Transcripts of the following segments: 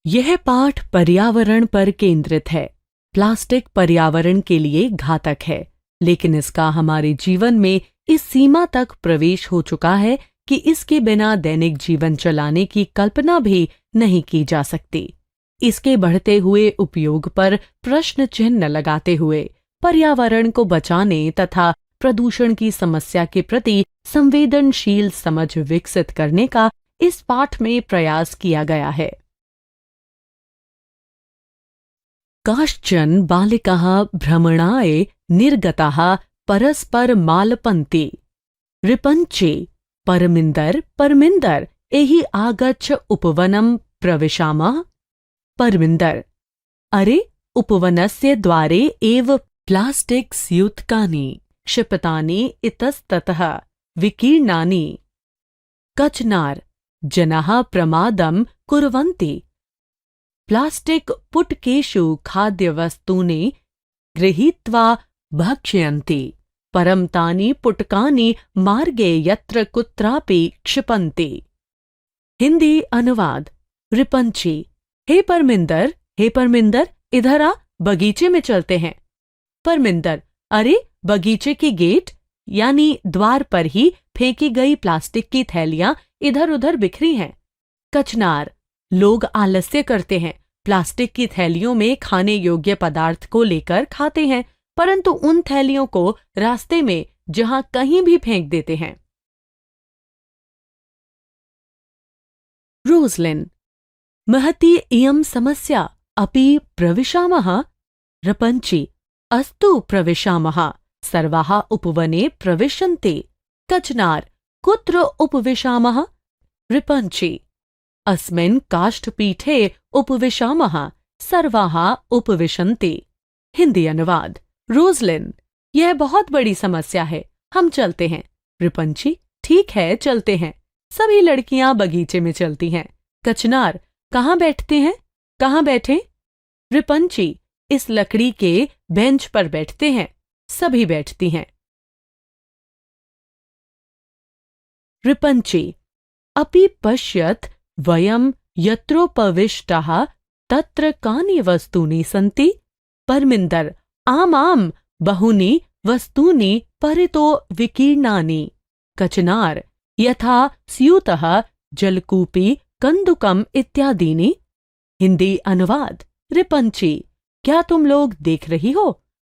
यह पाठ पर्यावरण पर केंद्रित है। प्लास्टिक पर्यावरण के लिए घातक है, लेकिन इसका हमारे जीवन में इस सीमा तक प्रवेश हो चुका है कि इसके बिना दैनिक जीवन चलाने की कल्पना भी नहीं की जा सकती। इसके बढ़ते हुए उपयोग पर प्रश्न चिन्ह लगाते हुए पर्यावरण को बचाने तथा प्रदूषण की समस्या के प्रति संवेदनशील समझ विकसित करने का इस पाठ में प्रयास किया गया है। काश्चन बालिकाः भ्रमणाय निर्गताः परस्पर मालपन्ति रिपञ्चे परमिन्दर परमिन्दर एहि आगच्छ उपवनं प्रविशामः। परमिन्दर: अरे, उपवनस्य द्वारे एव प्लास्टिक स्यूतकानि क्षिपतानि इतस्ततः विकीर्णानि। कचनार: जनाः प्रमादं कुर्वन्ति। प्लास्टिक पुटकेषु खाद्यवस्तूनि गृहीत्वा भक्ष्यन्ति, परं तानि पुटकानि मार्गे यत्र कुत्रापि क्षिपन्ति। हिंदी अनुवाद। रिपंची: हे परमिंदर, इधर आ, बगीचे में चलते हैं। परमिंदर: अरे, बगीचे की गेट यानी द्वार पर ही फेंकी गई प्लास्टिक की थैलियां इधर उधर बिखरी हैं। कचनार: लोग आलस्य करते हैं, प्लास्टिक की थैलियों में खाने योग्य पदार्थ को लेकर खाते हैं, परंतु उन थैलियों को रास्ते में जहां कहीं भी फेंक देते हैं। रोजलिन: महती इयं समस्या अपि प्रविशामः। रपंची: अस्तु प्रविशामः, सर्वाः उपवने प्रविशन्ति। कचनार: कुत्र उपविशामः? रिपंची: अस्मिन् काष्ठपीठे उपविशामः, सर्वाः उपविशन्ति। हिंदी अनुवाद। रोजलिन: यह बहुत बड़ी समस्या है, हम चलते हैं। रिपंची: ठीक है, चलते हैं। सभी लड़कियां बगीचे में चलती हैं। कचनार: कहाँ बैठते हैं? कहाँ बैठें? रिपंची: इस लकड़ी के बेंच पर बैठते हैं। सभी बैठती हैं। रिपंची: अपि पश्यत वयं यत्रोपविष्टाः तत्र कानि वस्तूनि सन्ति? परमिन्दर: आम्, बहूनि वस्तूनि परितो विकीर्णानि। कचनार: यथा स्यूतः, जलकूपी, कंदुकम इत्यादीनि। हिंदी अनुवाद। रिपंची: क्या तुम लोग देख रही हो,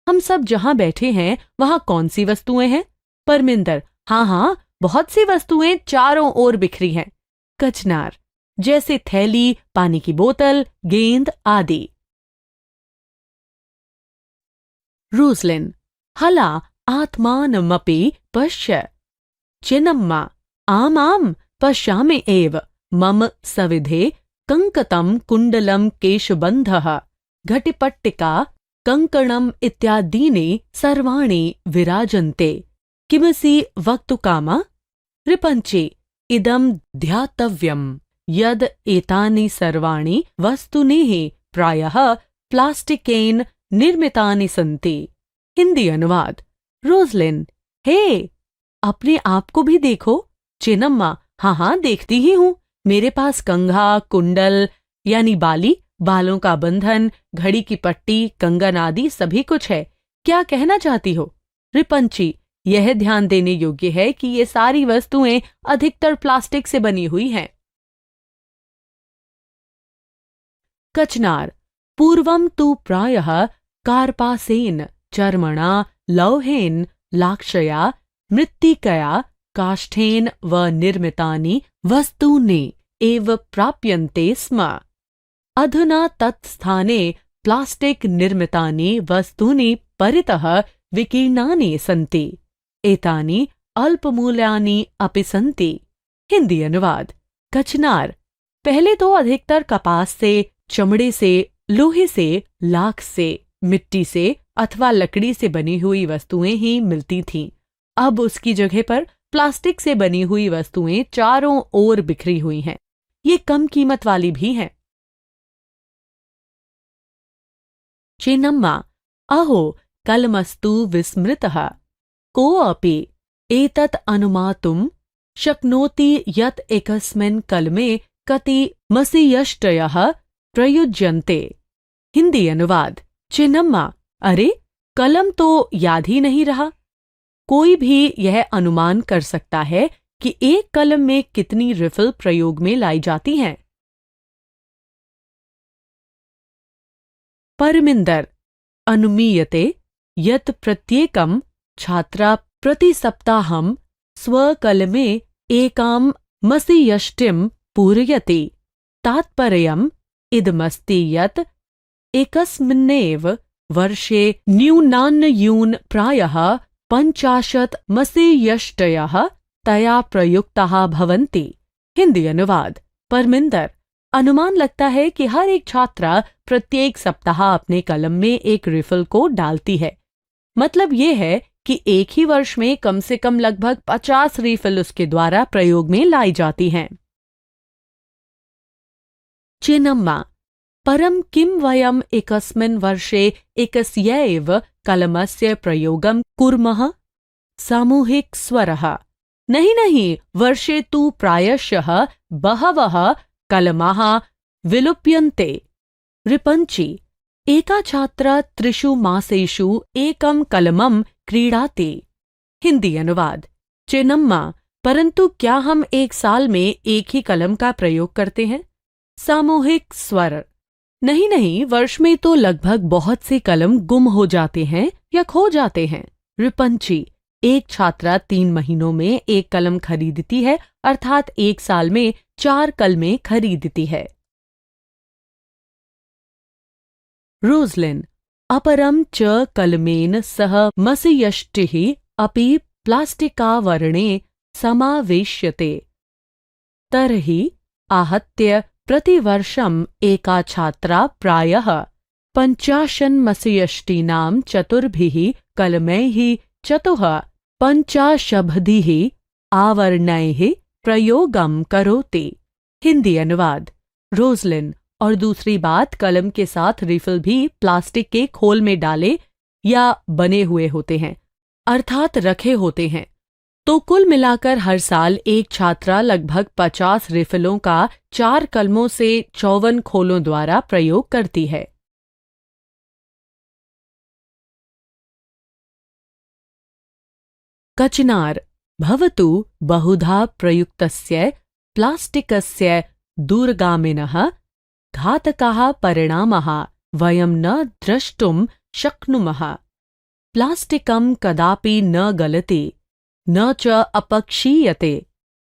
हम सब जहां बैठे हैं वहां कौन सी वस्तुएं हैं? परमिंदर: हाँ, बहुत सी वस्तुएं चारों ओर बिखरी हैं। कचनार: जैसे थैली, पानी की बोतल, गेंद आदि। रोजलिन: हला आत्मानमपि पश्य। चिन्नम्मा: आम्, पश्यामि एव। मम सविधे कंकतं कुण्डलं केशबन्धः घटिपट्टिका कंकणम् इत्यादीनि सर्वाणि विराजन्ते। किमसि वक्तुकामा? रिपंची: इदं ध्यातव्यम् यद् एतानि सर्वाणि वस्तूनि प्रायः प्लास्टिकेन निर्मितानि सन्ति। हिंदी अनुवाद। रोजलिन: हे, अपने आप को भी देखो। चिन्नम्मा: हाँ, देखती ही हूँ। मेरे पास कंघा, कुंडल यानी बाली, बालों का बंधन, घड़ी की पट्टी, कंगन आदि सभी कुछ है। क्या कहना चाहती हो? रिपंची: यह ध्यान देने योग्य है कि ये सारी वस्तुएं अधिकतर प्लास्टिक से बनी हुई हैं। कचनार: पूर्वं तु प्रायः कार्पासेन, चर्मणा, लौहेन, लाक्षया, मृत्तिकया, काष्ठेन व निर्मितानि वस्तूनि एव प्राप्यन्ते स्म। अधुना तत् स्थाने प्लास्टिक निर्मितानि वस्तूनि परितः विकीर्णानि सन्ति। एतानि अल्पमूल्यानि अपि सन्ति। हिंदी अनुवाद। कचनार: पहले तो अधिकतर कपास से, चमड़े से, लोहे से, लाख से, मिट्टी से अथवा लकड़ी से बनी हुई वस्तुएं ही मिलती थीं। अब उसकी जगह पर प्लास्टिक से बनी हुई वस्तुएं चारों ओर बिखरी हुई हैं। ये कम कीमत वाली भी हैं। चिन्नम्मा: अहो, कलमस्तु विस्मृतः। कोऽपि एतत् अनुमातुं शक्नोति यत् एकस्मिन् कलमे कति मसीयष्टयः प्रयुज्यन्ते। हिंदी अनुवाद। चिन्नम्मा, अरे कलम तो याद ही नहीं रहा। कोई भी यह अनुमान कर सकता है कि एक कलम में कितनी रिफिल प्रयोग में लाई जाती हैं। परमिन्दर। अनुमीयते यत् प्रत्येकं छात्रा प्रतिसप्ताहं स्वकलमे एकां मसीयष्टिं पूरयति। तात्पर्यम् इदमस्ति यत् एकस्मिन्नेव वर्षे न्यूनान्न्यून प्रायः 50 मसीयष्टयः तया प्रयुक्ताः भवन्ति। हिंदी अनुवाद। परमिंदर, अनुमान लगता है कि हर एक छात्रा प्रत्येक सप्ताह अपने कलम में एक रिफिल को डालती है। मतलब ये है कि एक ही वर्ष में कम से कम लगभग 50 रिफिल उसके द्वारा प्रयोग में लाई जाती हैं। चिन्नम्मा, परं किं वयम् एकस्मिन् वर्षे एकस्यैव कलमस्य प्रयोगं कुर्मः? सामूहिक स्वरः। नहीं नहीं, वर्षे तु प्रायशः बहवः कलमाः विलुप्यन्ते। रिपंची, एका छात्रा 3 मासेषु एकं कलमं क्रीडाति। हिंदी अनुवाद। चिन्नम्मा, परंतु क्या हम एक साल में एक ही कलम का प्रयोग करते हैं? सामूहिक स्वर। नहीं नहीं, वर्ष में तो लगभग बहुत से कलम गुम हो जाते हैं या खो जाते हैं। रिपंची, एक छात्रा 3 महीनों में एक कलम खरीदती है, अर्थात एक साल में 4 कलमें खरीदती है। रोज़लिन, अपरं च कलमेन सह मसीयष्टिः अपि प्लास्टिकावरणे समावेश्यते। तर्हि आहत्य प्रतिवर्षम् एका छात्रा प्रायः 50 मसीयष्टीनां 4 कलमैः 50 आवरणैः प्रयोगं करोति। हिंदी अनुवाद। रोज़लिन, और दूसरी बात, कलम के साथ रिफिल भी प्लास्टिक के खोल में डाले या बने हुए होते हैं, अर्थात रखे होते हैं। तो कुल मिलाकर हर साल एक छात्रा लगभग 50 रिफिलों का 4 कलमों से 54 खोलों द्वारा प्रयोग करती है। कचनार। भवतु बहुधा प्रयुक्तस्य प्लास्टिकस्य दूरगामिनः घातकाः परिणामाः वयं न द्रष्टुं शक्नुमः। प्लास्टिकं कदापि न गलति, न च अपक्षीयते,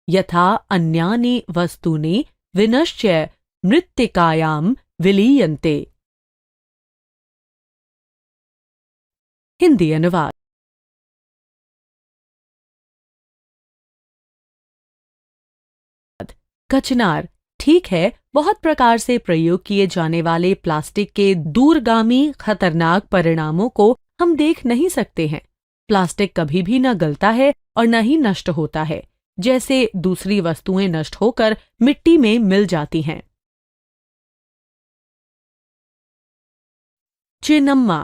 यथा अन्यानि वस्तूनि विनश्य मृत्तिकायां विलीयन्ते। हिंदी अनुवाद। कचनार, ठीक है, बहुत प्रकार से प्रयोग किए जाने वाले प्लास्टिक के दूरगामी खतरनाक परिणामों को हम देख नहीं सकते हैं। प्लास्टिक कभी भी न गलता है और न ही नष्ट होता है, जैसे दूसरी वस्तुएं नष्ट होकर मिट्टी में मिल जाती हैं। चिन्नम्मा,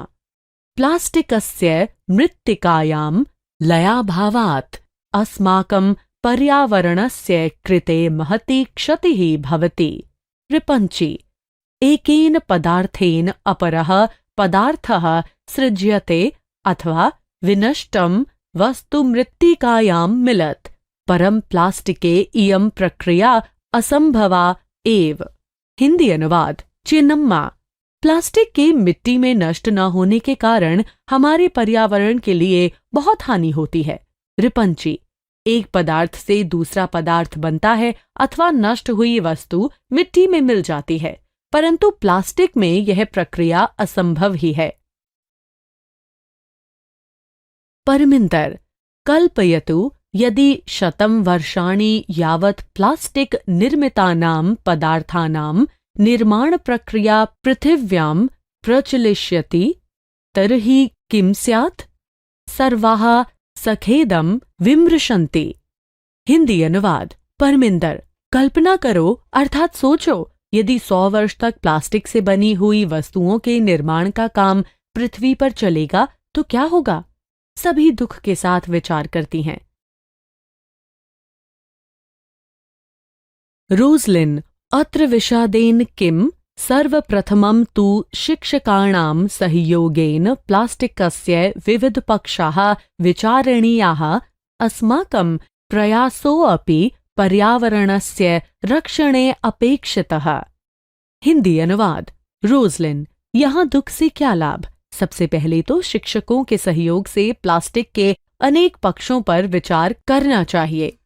प्लास्टिकस्य मृत्तिकायां लयाभावात् अस्माकं पर्यावरणस्य कृते महती क्षतिः भवति। रिपंची, एकेन पदार्थेन अपरः पदार्थः सृज्यते अथवा विनष्टं वस्तु मृत्तिकायां मिलत्, परं प्लास्टिके इयं प्रक्रिया असंभवा एव। हिंदी अनुवाद। चिन्नम्मा, प्लास्टिक के मिट्टी में नष्ट न होने के कारण हमारे पर्यावरण के लिए बहुत हानि होती है। रिपंची, एक पदार्थ से दूसरा पदार्थ बनता है अथवा नष्ट हुई वस्तु मिट्टी में मिल जाती है, परंतु प्लास्टिक में यह प्रक्रिया असंभव ही है। परमिन्दर, कल्पयतु यदि 100 वर्षाणि यावत् प्लास्टिक निर्मितानां पदार्थानां निर्माण प्रक्रिया पृथिव्यां प्रचलिष्यति, तर्हि किं स्यात्? सर्वाः सखेदं विमृशन्ति। हिंदी अनुवाद। परमिन्दर, कल्पना करो अर्थात सोचो, यदि 100 वर्ष तक प्लास्टिक से बनी हुई वस्तुओं के निर्माण का काम पृथ्वी पर चलेगा तो क्या होगा? सभी दुख के साथ विचार करती हैं। रोज़लिन, अत्र विषादेन किम सर्वप्रथमं तु शिक्षकाणां सहयोगेन प्लास्टिकस्य विविधपक्षाः विचारणीयाः। अस्माकं प्रयासोऽपि पर्यावरणस्य रक्षणे अपेक्षितः। हिंदी अनुवाद। रोजलिन, यहाँ दुख से क्या लाभ? सबसे पहले तो शिक्षकों के सहयोग से प्लास्टिक के अनेक पक्षों पर विचार करना चाहिए।